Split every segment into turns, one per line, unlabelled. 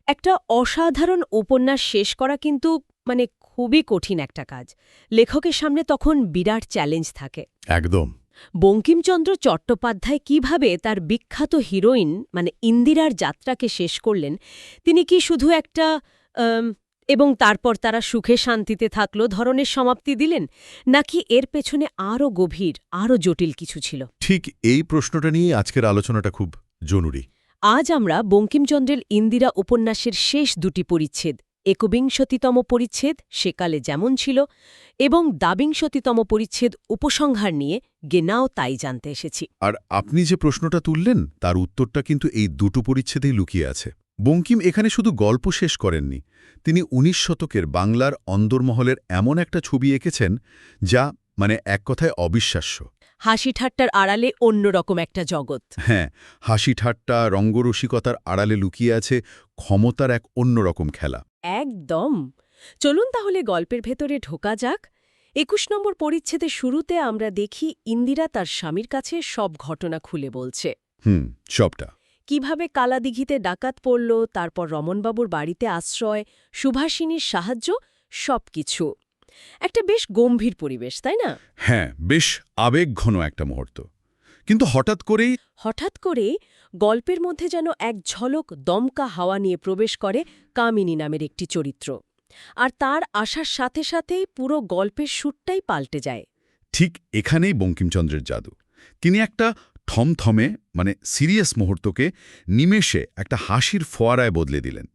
একটা অসাধারণ উপন্যাস শেষ করা কিন্তু খুবই কঠিন একটা কাজ। লেখকের সামনে তখন বিরাট চ্যালেঞ্জ থাকে।
একদম।
বঙ্কিমচন্দ্র চট্টোপাধ্যায় কিভাবে তার বিখ্যাত হিরোইন ইন্দিরার যাত্রাকে শেষ করলেন, তিনি কি শুধু একটা এবং তারপর তারা সুখে শান্তিতে থাকল ধরনের সমাপ্তি দিলেন, নাকি এর পেছনে আরও গভীর, আরও জটিল কিছু ছিল?
ঠিক এই প্রশ্নটা নিয়ে আজকের আলোচনাটা খুব জরুরি।
আজ আমরা বঙ্কিমচন্দ্রের ইন্দিরা উপন্যাসের শেষ দুটি পরিচ্ছেদ, একবিংশতিতম পরিচ্ছেদ সেকালে যেমন ছিল এবং দ্বাবিংশতিতম পরিচ্ছেদ উপসংহার নিয়ে গেনাও তাই জানতে এসেছি।
আর আপনি যে প্রশ্নটা তুললেন তার উত্তরটা কিন্তু এই দুটো পরিচ্ছেদেই লুকিয়ে আছে। বঙ্কিম এখানে শুধু গল্প শেষ করেননি, তিনি ১৯ শতকের বাংলার অন্দরমহলের এমন একটা ছবি এঁকেছেন যা এক কথায় অবিশ্বাস্য।
হাসি ঠাট্টার আড়ালে অন্যরকম একটা জগৎ।
হ্যাঁ, হাসি ঠাট্টা, রঙ্গরসিকতার আড়ালে লুকিয়ে আছে ক্ষমতার এক অন্যরকম খেলা।
একদম। চলুন তাহলে গল্পের ভেতরে ঢোকা যাক। ২১ নম্বর পরিচ্ছেদের শুরুতে আমরা দেখি ইন্দিরা তার স্বামীর কাছে সব ঘটনা খুলে বলছে।
সবটা।
কিভাবে কালাদিঘিতে ডাকাত পড়ল, তারপর রমনবাবুর বাড়িতে আশ্রয়, সুভাষিনীর সাহায্য, সবকিছু। একটা বেশ গম্ভীর পরিবেশ, তাই না?
হ্যাঁ, বেশ আবেগঘন একটা মুহূর্ত। কিন্তু হঠাৎ করেই
গল্পের মধ্যে যেন এক ঝলক দমকা হাওয়া নিয়ে প্রবেশ করে কামিনী নামের একটি চরিত্র। আর তার আসার সাথে সাথেই পুরো গল্পের সুরটাই পাল্টে যায়।
ঠিক এখানেই বঙ্কিমচন্দ্রের জাদু। তিনি একটা থমথমে সিরিয়াস মুহূর্তকে নিমেষে একটা হাসির ফোয়ারায় বদলে দিলেন।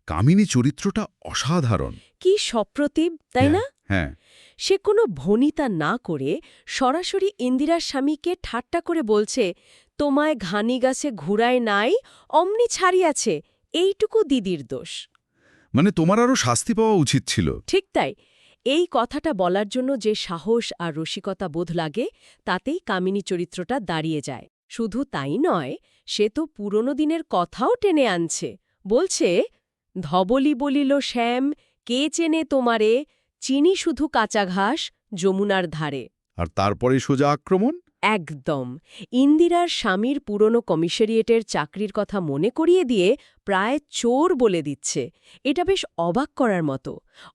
কামিনী চরিত্রটা অসাধারণ।
কি সপ্রতিভ, তাই না?
হ্যাঁ।
সে কোনো ভনিতা না করে সরাসরি ইন্দিরার স্বামীকে ঠাট্টা করে বলছে, তোমায় ঘানি গাছে ঘুরায় নাই, অমনি ছাড়িয়াছে, এইটুকু দিদির দোষ।
তোমার আরও শাস্তি পাওয়া উচিত ছিল।
ঠিক তাই। এই কথাটা বলার জন্য যে সাহস আর রসিকতা বোধ লাগে, তাতেই কামিনী চরিত্রটা দাঁড়িয়ে যায়। শুধু তাই নয়, সে তো পুরনো দিনের কথাও টেনে আনছে। বলছে, ধবলি বলিল শ্যাম, কে চেনে তোমারে, চিনি শুধু কাঁচা ঘাস যমুনার ধারে।
আর তারপরে সোজা আক্রমণ।
একদম। ইন্দিরার স্বামীর পুরনো কমিশরিয়েটের চাকরির কথা মনে করিয়ে দিয়ে প্রায় চোর বলে দিচ্ছে। এটা বেশ অবাক করার মতো।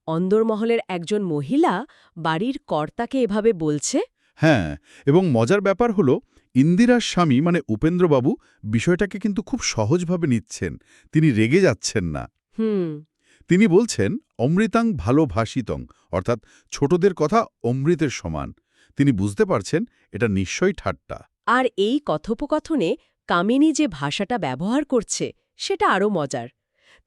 অন্দরমহলের একজন মহিলা বাড়ির কর্তাকে এভাবে বলছে।
হ্যাঁ, এবং মজার ব্যাপার হলো ইন্দিরার স্বামী উপেন্দ্রবাবু বিষয়টাকে কিন্তু খুব সহজভাবে নিচ্ছেন। তিনি রেগে যাচ্ছেন না। তিনি বলছেন অমৃতাং ভালোভাষিতং, অর্থাৎ ছোটদের কথা অমৃতের সমান। তিনি বুঝতে পারছেন এটা নিশ্চয়ই ঠাট্টা।
আর এই কথোপকথনে কামিনী যে ভাষাটা ব্যবহার করছে সেটা আরও মজার।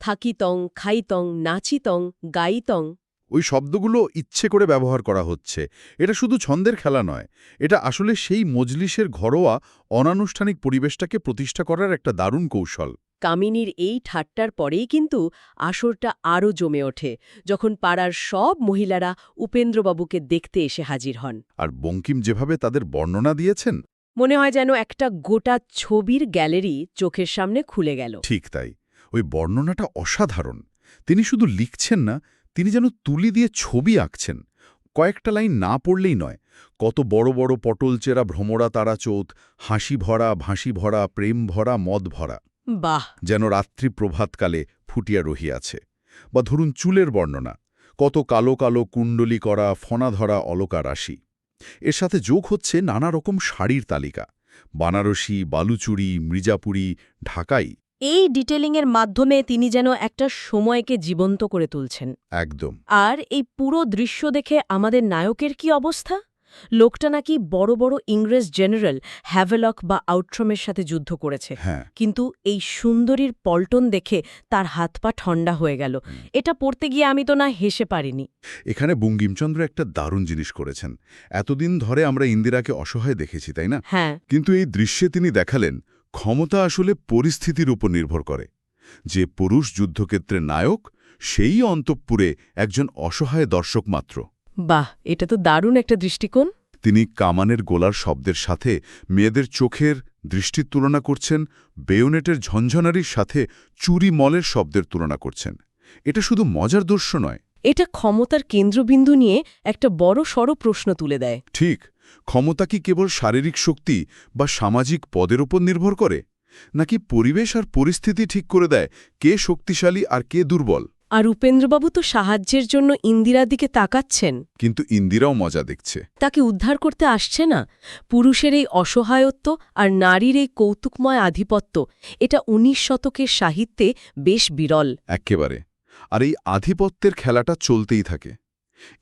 থাকিতং, খাইতং, নাচিতং, গাইতং।
ওই শব্দগুলো ইচ্ছে করে ব্যবহার করা হচ্ছে। এটা শুধু ছন্দের খেলা নয়, এটা আসলে সেই মজলিসের ঘরোয়া অনানুষ্ঠানিক পরিবেশটাকে প্রতিষ্ঠা করার একটা দারুণ কৌশল।
কামিনীর এই ঠাট্টার পরেই কিন্তু আসরটা আরও জমে ওঠে, যখন পাড়ার সব মহিলারা উপেন্দ্রবাবুকে দেখতে এসে হাজির হন।
আর বঙ্কিম যেভাবে তাদের বর্ণনা দিয়েছেন,
মনে হয় যেন একটা গোটা ছবির গ্যালারি চোখের সামনে খুলে গেল।
ঠিক তাই। ওই বর্ণনাটা অসাধারণ। তিনি শুধু লিখছেন না, তিনি যেন তুলি দিয়ে ছবি আঁকছেন। কয়েকটা লাইন না পড়লেই নয়। কত বড় বড় পটলচেরা ভ্রমরা তারা চোখ, হাসি ভরা, ভাসি ভরা, প্রেম ভরা, মদ ভরা।
বাহ!
যেন রাত্রি প্রভাতকালে ফুটিয়া রহিয়াছে। বা ধরুন চুলের বর্ণনা, কত কালো কালো কুণ্ডলি করা, ফনা ধরা অলকা রাশি। এর সাথে যোগ হচ্ছে নানা রকম শাড়ির তালিকা, বানারসি, বালুচুরি, মৃজাপুরি, ঢাকাই।
এই ডিটেলিংয়ের মাধ্যমে তিনি যেন একটা সময়কে জীবন্ত করে তুলছেন।
একদম।
আর এই পুরো দৃশ্য দেখে আমাদের নায়কের কি অবস্থা? লোকটা নাকি বড় বড় ইংরেজ জেনারেল হ্যাভেলক বা আউট্রমের সাথে যুদ্ধ করেছে।
হ্যাঁ।
কিন্তু এই সুন্দরীর পল্টন দেখে তার হাত পা ঠান্ডা হয়ে গেল। এটা পড়তে গিয়ে আমি তো না হেসে পারিনি।
এখানে বঙ্কিমচন্দ্র একটা দারুণ জিনিস করেছেন। এতদিন ধরে আমরা ইন্দিরাকে অসহায় দেখেছি, তাই না?
হ্যাঁ।
কিন্তু এই দৃশ্যে তিনি দেখালেন ক্ষমতা আসলে পরিস্থিতির উপর নির্ভর করে। যে পুরুষ যুদ্ধক্ষেত্রে নায়ক, সেই অন্তঃপুরে একজন অসহায় দর্শক মাত্র।
বাহ, এটা তো দারুণ একটা দৃষ্টিকোণ।
তিনি কামানের গোলার শব্দের সাথে মেয়েদের চোখের দৃষ্টির তুলনা করছেন, বেয়োনেটের ঝঞ্ঝনারির সাথে চুরি মলের শব্দের তুলনা করছেন। এটা শুধু মজার দৃশ্য নয়,
এটা ক্ষমতার কেন্দ্রবিন্দু নিয়ে একটা বড় সড় প্রশ্ন তুলে দেয়।
ঠিক। ক্ষমতা কি কেবল শারীরিক শক্তি বা সামাজিক পদের উপর নির্ভর করে, নাকি পরিবেশ আর পরিস্থিতি ঠিক করে দেয় কে শক্তিশালী আর কে দুর্বল?
আর উপেন্দ্রবাবু তো সাহায্যের জন্য ইন্দিরার দিকে তাকাচ্ছেন,
কিন্তু ইন্দিরাও মজা দেখছে।
তাকে উদ্ধার করতে আসছে না। পুরুষের এই অসহায়ত্ব আর নারীর এই কৌতুকময় আধিপত্য, এটা ১৯ শতকের সাহিত্যে বেশ বিরল।
একেবারে। আর এই আধিপত্যের খেলাটা চলতেই থাকে।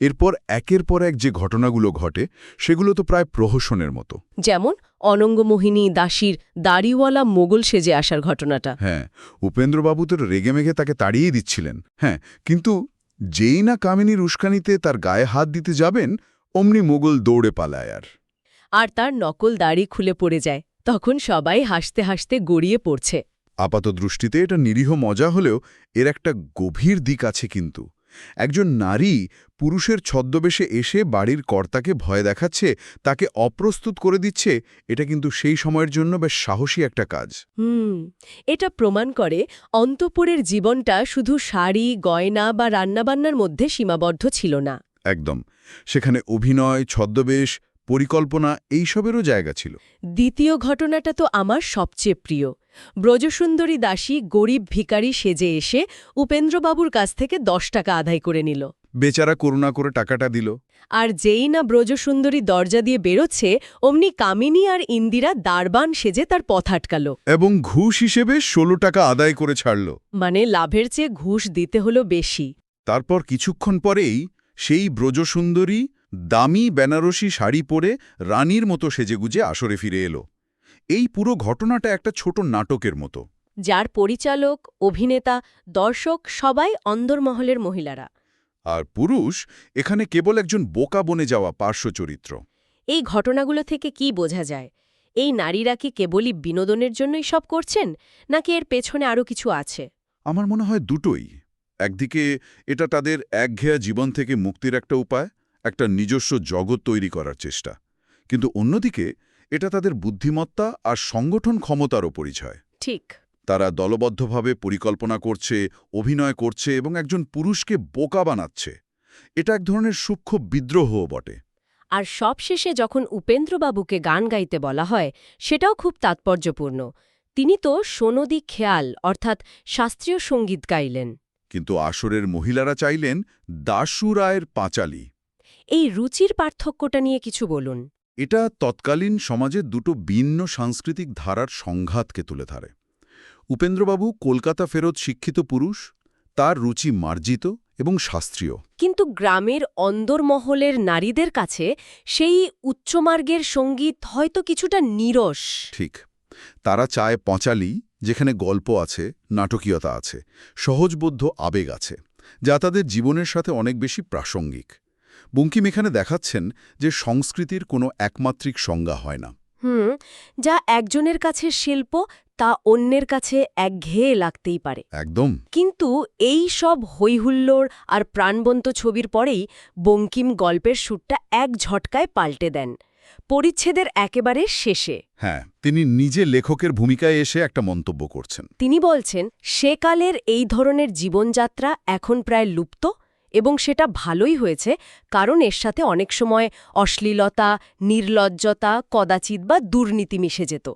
এরপর একের পর এক যে ঘটনাগুলো ঘটে সেগুলো তো প্রায় প্রহসনের মতো।
যেমন অনঙ্গমোহিনী দাসীর দাড়িওয়ালা মোগল সেজে আসার ঘটনাটা।
হ্যাঁ, উপেন্দ্রবাবু তো রেগেমেঘে তাকে তাড়িয়েই দিচ্ছিলেন। হ্যাঁ, কিন্তু যেই না কামিনীর উস্কানিতে তার গায়ে হাত দিতে যাবেন, অমনি মোগল দৌড়ে পালায়।
আর তার নকল দাড়ি খুলে পড়ে যায়, তখন সবাই হাসতে হাসতে গড়িয়ে পড়ছে।
আপাত দৃষ্টিতে এটা নিরীহ মজা হলেও এর একটা গভীর দিক আছে কিন্তু। একজন নারী পুরুষের ছদ্মবেশে এসে বাড়ির কর্তাকে ভয় দেখাচ্ছে, তাকে অপ্রস্তুত করে দিচ্ছে, এটা কিন্তু সেই সময়ের জন্য বেশ সাহসী একটা কাজ।
এটা প্রমাণ করে অন্তঃপুরের জীবনটা শুধু শাড়ি, গয়না বা রান্নাবান্নার মধ্যে সীমাবদ্ধ ছিল না।
একদম। সেখানে অভিনয়, ছদ্মবেশ, পরিকল্পনা এইসবেরও জায়গা ছিল।
দ্বিতীয় ঘটনাটা তো আমার সবচেয়ে প্রিয়। ব্রজসুন্দরী দাসী গরিব ভিখারি সেজে এসে উপেন্দ্রবাবুর কাছ থেকে ১০ টাকা আদায় করে নিল।
বেচারা করুণা করে টাকাটা দিল।
আর যেই না ব্রজসুন্দরী দরজা দিয়ে বেরোচ্ছে, অমনি কামিনী আর ইন্দিরা দারবান সেজে তার পথ আটকাল।
এবং ঘুষ হিসেবে ১৬ টাকা আদায় করে ছাড়ল।
মানে লাভের চেয়ে ঘুষ দিতে হলো বেশি।
তারপর কিছুক্ষণ পরেই সেই ব্রজসুন্দরী দামি বেনারসি শাড়ি পরে রানীর মতো সেজেগুজে আসরে ফিরে এলো। এই পুরো ঘটনাটা একটা ছোট নাটকের মতো,
যার পরিচালক, অভিনেতা, দর্শক সবাই অন্দরমহলের মহিলারা।
আর পুরুষ এখানে কেবল একজন বোকা বনে যাওয়া পার্শ্ব চরিত্র।
এই ঘটনাগুলো থেকে কি বোঝা যায়? এই নারীরা কি কেবলই বিনোদনের জন্যই সব করছেন, নাকি এর পেছনে আরও কিছু আছে?
আমার মনে হয় দুটোই। একদিকে এটা তাদের একঘেয়া জীবন থেকে মুক্তির একটা উপায়, একটা নিজস্ব জগৎ তৈরি করার চেষ্টা। কিন্তু অন্যদিকে এটা তাদের বুদ্ধিমত্তা আর সংগঠন ক্ষমতারও পরিচয়।
ঠিক।
তারা দলবদ্ধভাবে পরিকল্পনা করছে, অভিনয় করছে এবং একজন পুরুষকে বোকা বানাচ্ছে। এটা এক ধরনের সূক্ষ্ম বিদ্রোহও বটে।
আর সবশেষে যখন উপেন্দ্রবাবুকে গান গাইতে বলা হয়, সেটাও খুব তাৎপর্যপূর্ণ। তিনি তো সোনদী খেয়াল অর্থাৎ শাস্ত্রীয় সঙ্গীত গাইলেন।
কিন্তু আসরের মহিলারা চাইলেন দাশু রায়ের পাঁচালী।
এই রুচির পার্থক্যটা নিয়ে কিছু বলুন।
এটা তৎকালীন সমাজে দুটো ভিন্ন সাংস্কৃতিক ধারার সংঘাতকে তুলে ধরে। উপেন্দ্রবাবু কলকাতা ফেরত শিক্ষিত পুরুষ, তার রুচি মার্জিত এবং শাস্ত্রীয়।
কিন্তু গ্রামের অন্দরমহলের নারীদের কাছে সেই উচ্চমার্গের সঙ্গীত হয়তো কিছুটা নীরস।
ঠিক। তারা চায় পঁচালি, যেখানে গল্প আছে, নাটকীয়তা আছে, সহজবোধ্য আবেগ আছে, যা তাদের জীবনের সাথে অনেক বেশি প্রাসঙ্গিক। বঙ্কিম এখানে দেখাচ্ছেন যে সংস্কৃতির কোনো একমাত্রিক সংজ্ঞা হয় না।
যা একজনের কাছে শিল্প, তা অন্যের কাছে একঘেয়ে লাগতেই পারে।
একদম।
কিন্তু এই সব হৈহুল্লোড় আর প্রাণবন্ত ছবির পরেই বঙ্কিম গল্পের সুরটা এক ঝটকায় পাল্টে দেন, পরিচ্ছেদের একেবারে শেষে।
হ্যাঁ, তিনি নিজে লেখকের ভূমিকায় এসে একটা মন্তব্য করছেন।
তিনি বলছেন, সেকালের এই ধরনের জীবনযাত্রা এখন প্রায় লুপ্ত, এবং সেটা ভালোই হয়েছে, কারণ এর সাথে অনেক সময় অশ্লীলতা, নির্লজ্জতা, কদাচিৎ বা দুর্নীতি মিশে যেত।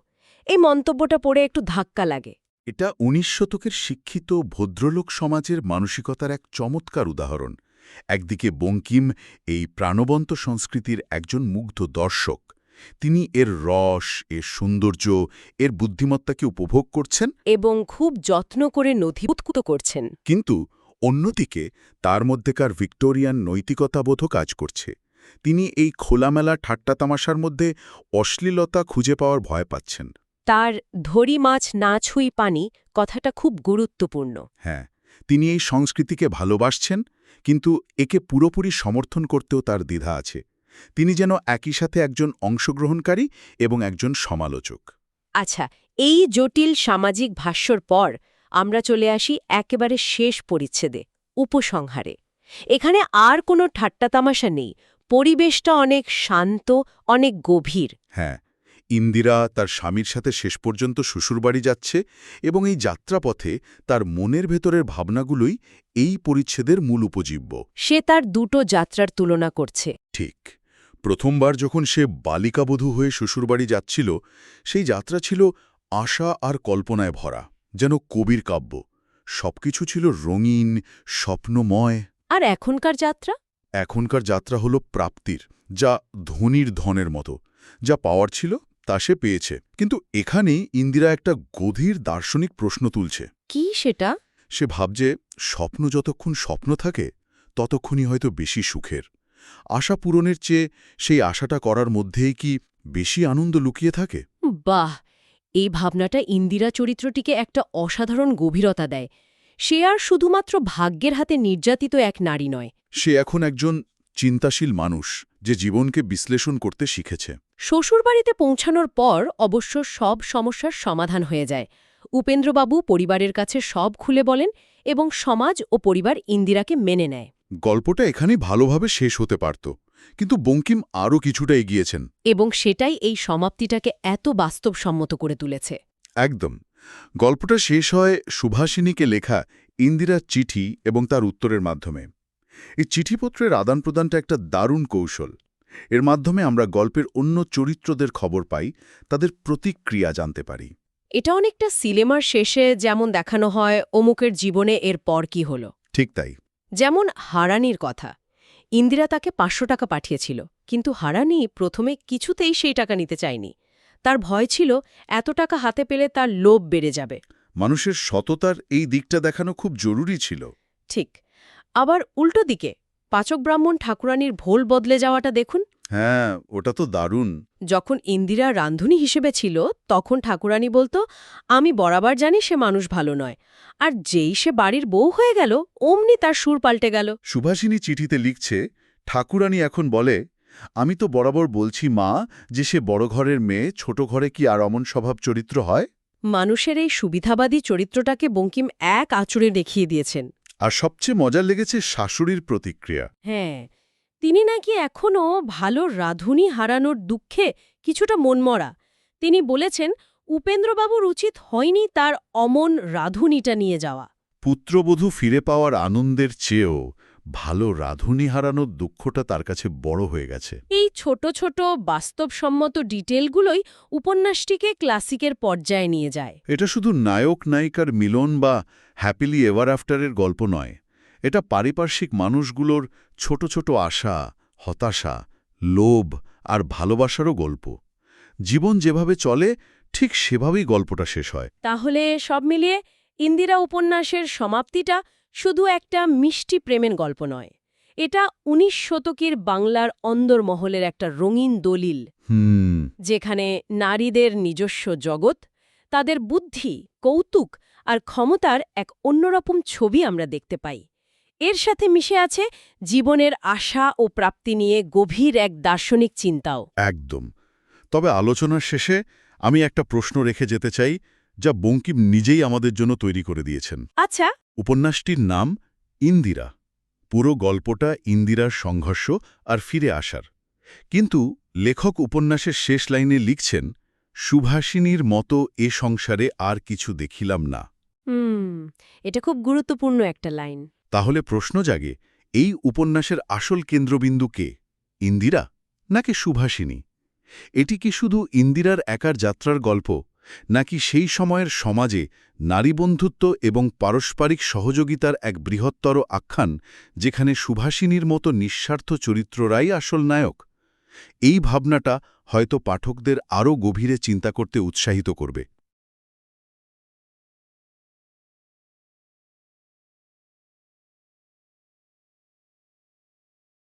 এই মন্তব্যটা পড়ে একটু ধাক্কা লাগে।
এটা ১৯ শতকের শিক্ষিত ভদ্রলোক সমাজের মানসিকতার এক চমৎকার উদাহরণ। একদিকে বঙ্কিম এই প্রাণবন্ত সংস্কৃতির একজন মুগ্ধ দর্শক। তিনি এর রস, এর সৌন্দর্য, এর বুদ্ধিমত্তাকে উপভোগ করছেন
এবং খুব যত্ন করে নথিভুক্ত করছেন।
কিন্তু অন্যদিকে তার মধ্যেকার ভিক্টোরিয়ান নৈতিকতাবোধও কাজ করছে। তিনি এই খোলামেলা ঠাট্টা তামাশার মধ্যে অশ্লীলতা খুঁজে পাওয়ার ভয় পাচ্ছেন।
তার ধরি মাছ না ছুঁই পানি কথাটা খুব গুরুত্বপূর্ণ।
হ্যাঁ, তিনি এই সংস্কৃতিকে ভালোবাসছেন, কিন্তু একে পুরোপুরি সমর্থন করতেও তার দ্বিধা আছে। তিনি যেন একই সাথে একজন অংশগ্রহণকারী এবং একজন সমালোচক।
আচ্ছা, এই জটিল সামাজিক ভাষ্যর পর আমরা চলে আসি একেবারে শেষ পরিচ্ছেদে, উপসংহারে। এখানে আর কোনো ঠাট্টা তামাশা নেই, পরিবেশটা অনেক শান্ত, অনেক গভীর।
হ্যাঁ, ইন্দিরা তার স্বামীর সাথে শেষ পর্যন্ত শ্বশুরবাড়ি যাচ্ছে এবং এই যাত্রাপথে তার মনের ভেতরের ভাবনাগুলোই এই পরিচ্ছেদের মূল উপজীব্য।
সে তার দুটো যাত্রার তুলনা করছে।
ঠিক। প্রথমবার যখন সে বালিকাবধূ হয়ে শ্বশুরবাড়ি যাচ্ছিল, সেই যাত্রা ছিল আশা আর কল্পনায় ভরা, যেন কবির কাব্য। সবকিছু ছিল রঙিন, স্বপ্নময়।
আর এখনকার যাত্রা?
এখনকার যাত্রা হলো প্রাপ্তির, যা ধনীর ধনের মতো। যা পাওয়ার ছিল তা সে পেয়েছে। কিন্তু এখানেই ইন্দিরা একটা গভীর দার্শনিক প্রশ্ন তুলছে।
কি সেটা?
সে ভাবছে, স্বপ্ন যতক্ষণ স্বপ্ন থাকে ততক্ষণই হয়তো বেশি সুখের। আশা পূরণের চেয়ে সেই আশাটা করার মধ্যেই কি বেশি আনন্দ লুকিয়ে থাকে?
বাহ, এই ভাবনাটা ইন্দিরা চরিত্রটিকে একটা অসাধারণ গভীরতা দেয়। সে আর শুধুমাত্র ভাগ্যের হাতে নির্যাতিত এক নারী নয়।
সে এখন একজন চিন্তাশীল মানুষ, যে জীবনকে বিশ্লেষণ করতে শিখেছে।
শ্বশুরবাড়িতে পৌঁছানোর পর অবশ্য সব সমস্যার সমাধান হয়ে যায়। উপেন্দ্রবাবু পরিবারের কাছে সব খুলে বলেন এবং সমাজ ও পরিবার ইন্দিরাকে মেনে নেয়।
গল্পটা এখানেই ভালোভাবে শেষ হতে পারত, কিন্তু বঙ্কিম আরও কিছুটা এগিয়েছেন।
এবং সেটাই এই সমাপ্তিটাকে এত বাস্তবসম্মত করে তুলেছে।
একদম। গল্পটা শেষ হয় সুভাষিনীকে লেখা ইন্দিরার চিঠি এবং তার উত্তরের মাধ্যমে। এই চিঠিপত্রের আদান প্রদানটা একটা দারুণ কৌশল। এর মাধ্যমে আমরা গল্পের অন্য চরিত্রদের খবর পাই, তাদের প্রতিক্রিয়া জানতে পারি।
এটা অনেকটা সিনেমার শেষে যেমন দেখানো হয় অমুকের জীবনে এর পর কি হলো।
ঠিক তাই।
যেমন হারানির কথা। ইন্দিরা তাকে ৫০০ টাকা পাঠিয়েছিল, কিন্তু হারানি প্রথমে কিছুতেই সেই টাকা নিতে চায়নি। তার ভয় ছিল এত টাকা হাতে পেলে তার লোভ বেড়ে যাবে।
মানুষের সততার এই দিকটা দেখানো খুব জরুরি ছিল।
ঠিক। আবার উল্টো দিকে পাচক ব্রাহ্মণ ঠাকুরানীর ভোল বদলে যাওয়াটা দেখুন।
হ্যাঁ, ওটা তো দারুণ।
যখন ইন্দিরা রাঁধুনি হিসেবে ছিল তখন ঠাকুরানী বলতো, আমি বরাবর জানি সে মানুষ ভালো নয়। আর যেই সে বাড়ির বউ হয়ে গেল অমনি তার সুর পাল্টে গেল।
সুভাষিনী চিঠিতে লিখছে, ঠাকুরানী এখন বলে, আমি তো বরাবর বলছি মা, যে সে বড় ঘরের মেয়ে, ছোট ঘরে কি আর অমন স্বভাব চরিত্র হয়?
মানুষের এই সুবিধাবাদী চরিত্রটাকে বঙ্কিম এক আঁচড়ে দেখিয়ে দিয়েছেন।
আর সবচেয়ে মজার লেগেছে শাশুড়ির প্রতিক্রিয়া।
হ্যাঁ, তিনি নাকি এখনও ভালো রাঁধুনি হারানোর দুঃখে কিছুটা মনমরা। তিনি বলেছেন উপেন্দ্রবাবুর উচিত হয়নি তার অমন রাঁধুনিটা নিয়ে যাওয়া।
পুত্রবধূ ফিরে পাওয়ার আনন্দের চেয়েও ভালো রাঁধুনি হারানোর দুঃখটা তার কাছে বড় হয়ে গেছে।
এই ছোট ছোট বাস্তবসম্মত ডিটেলগুলোই উপন্যাসটিকে ক্লাসিকের পর্যায়ে নিয়ে যায়।
এটা শুধু নায়ক নায়িকার মিলন বা হ্যাপিলি এভার আফটারের গল্প নয়। এটা পারিপার্শ্বিক মানুষগুলোর ছোট ছোট আশা, হতাশা, লোভ আর ভালোবাসারও গল্প। জীবন যেভাবে চলে ঠিক সেভাবেই গল্পটা শেষ হয়।
তাহলে সব মিলিয়ে ইন্দিরা উপন্যাসের সমাপ্তিটা শুধু একটা মিষ্টি প্রেমের গল্প নয়, এটা ১৯ শতকের বাংলার অন্দরমহলের একটা রঙিন দলিল, যেখানে নারীদের নিজস্ব জগৎ, তাদের বুদ্ধি, কৌতুক আর ক্ষমতার এক অন্যরকম ছবি আমরা দেখতে পাই। এর সাথে মিশে আছে জীবনের আশা ও প্রাপ্তি নিয়ে গভীর এক দার্শনিক চিন্তাও।
একদম। তবে আলোচনার শেষে আমি একটা প্রশ্ন রেখে যেতে চাই, যা বঙ্কিম নিজেই আমাদের জন্য তৈরি করে দিয়েছেন।
আচ্ছা।
উপন্যাসটির নাম ইন্দিরা। পুরো গল্পটা ইন্দিরার সংঘর্ষ আর ফিরে আসার। কিন্তু লেখক উপন্যাসের শেষ লাইনে লিখছেন, সুভাষিনীর মতো এ সংসারে আর কিছু দেখিলাম না।
এটা খুব গুরুত্বপূর্ণ একটা লাইন।
তাহলে প্রশ্ন জাগে, এই উপন্যাসের আসল কেন্দ্রবিন্দু কে? ইন্দিরা নাকি সুভাষিনী? এটি কি শুধু ইন্দিরার একার যাত্রার গল্প, নাকি সেই সময়ের সমাজে নারী বন্ধুত্ব এবং পারস্পরিক সহযোগিতার এক বৃহত্তর আখ্যান, যেখানে সুভাষিনীর মতো নিঃস্বার্থ চরিত্ররাই আসল নায়ক? এই ভাবনাটা হয়তো পাঠকদের আরও গভীরে চিন্তা করতে উৎসাহিত করবে।